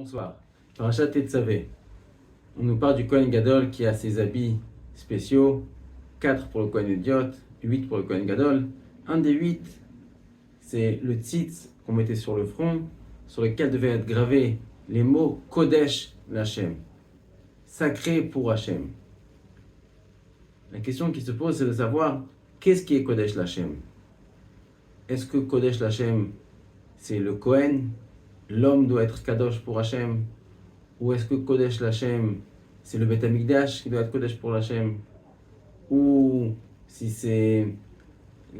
Bonsoir. Parashat Tetzavé. On nous parle du Kohen Gadol qui a ses habits spéciaux, 4 pour le Kohen Idiot, 8 pour le Kohen Gadol. Un des 8, c'est le tzitz qu'on mettait sur le front, sur lequel devaient être gravés les mots Kodesh l'Hachem, sacré pour Hachem. La question qui se pose, c'est de savoir qu'est-ce qui est Kodesh l'Hachem. Est-ce que Kodesh l'Hachem, c'est le Kohen, l'homme doit être Kadosh pour Hachem? Ou est-ce que Kodesh l'Hachem, c'est le Beth Amikdash qui doit être Kodesh pour l'Hachem? Ou si c'est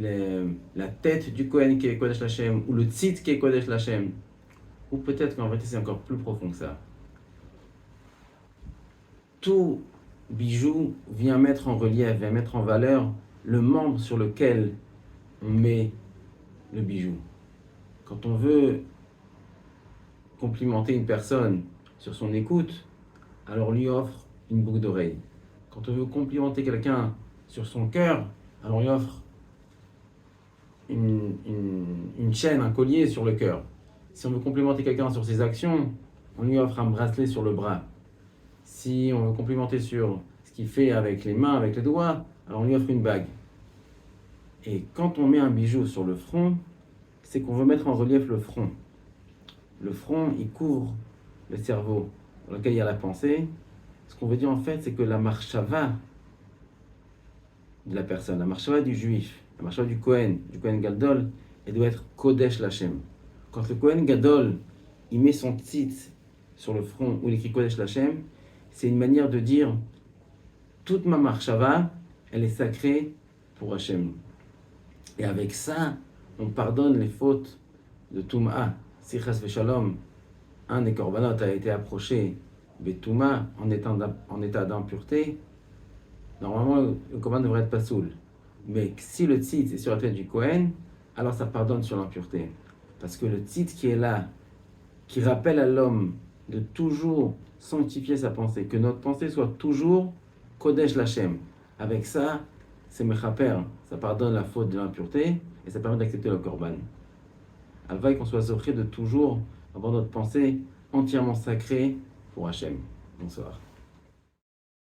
la tête du Kohen qui est Kodesh l'Hachem, ou le tzitz qui est Kodesh l'Hachem? Ou peut-être qu'en vérité c'est encore plus profond que ça. Tout bijou vient mettre en relief, vient mettre en valeur le membre sur lequel on met le bijou. Quand on veut complimenter une personne sur son écoute, alors on lui offre une boucle d'oreille. Quand on veut complimenter quelqu'un sur son cœur, alors on lui offre une chaîne, un collier sur le cœur. Si on veut complimenter quelqu'un sur ses actions, on lui offre un bracelet sur le bras. Si on veut complimenter sur ce qu'il fait avec les mains, avec les doigts, alors on lui offre une bague. Et quand on met un bijou sur le front, c'est qu'on veut mettre en relief le front. Le front, il couvre le cerveau dans lequel il y a la pensée. Ce qu'on veut dire en fait, c'est que la marshava de la personne, la marshava du juif, la marshava du Kohen Gadol, elle doit être Kodesh l'Hachem. Quand le Kohen Gadol, il met son tzitz sur le front où il écrit Kodesh l'Hachem, c'est une manière de dire toute ma marshava, elle est sacrée pour Hachem. Et avec ça, on pardonne les fautes de Touma. Si chas v'shalom, un des korbanot a été approché Betouma en état d'impureté, normalement le korban devrait être pasoul. Mais si le tzitz est sur la tête du Kohen, alors ça pardonne sur l'impureté. Parce que le tzitz qui est là, qui rappelle à l'homme de toujours sanctifier sa pensée, que notre pensée soit toujours Kodesh l'Hachem. Avec ça, c'est mechaper, ça pardonne la faute de l'impureté et ça permet d'accepter le korban. Alvaï qu'on soit zoché de toujours avoir notre pensée entièrement sacrée pour Hachem. Bonsoir.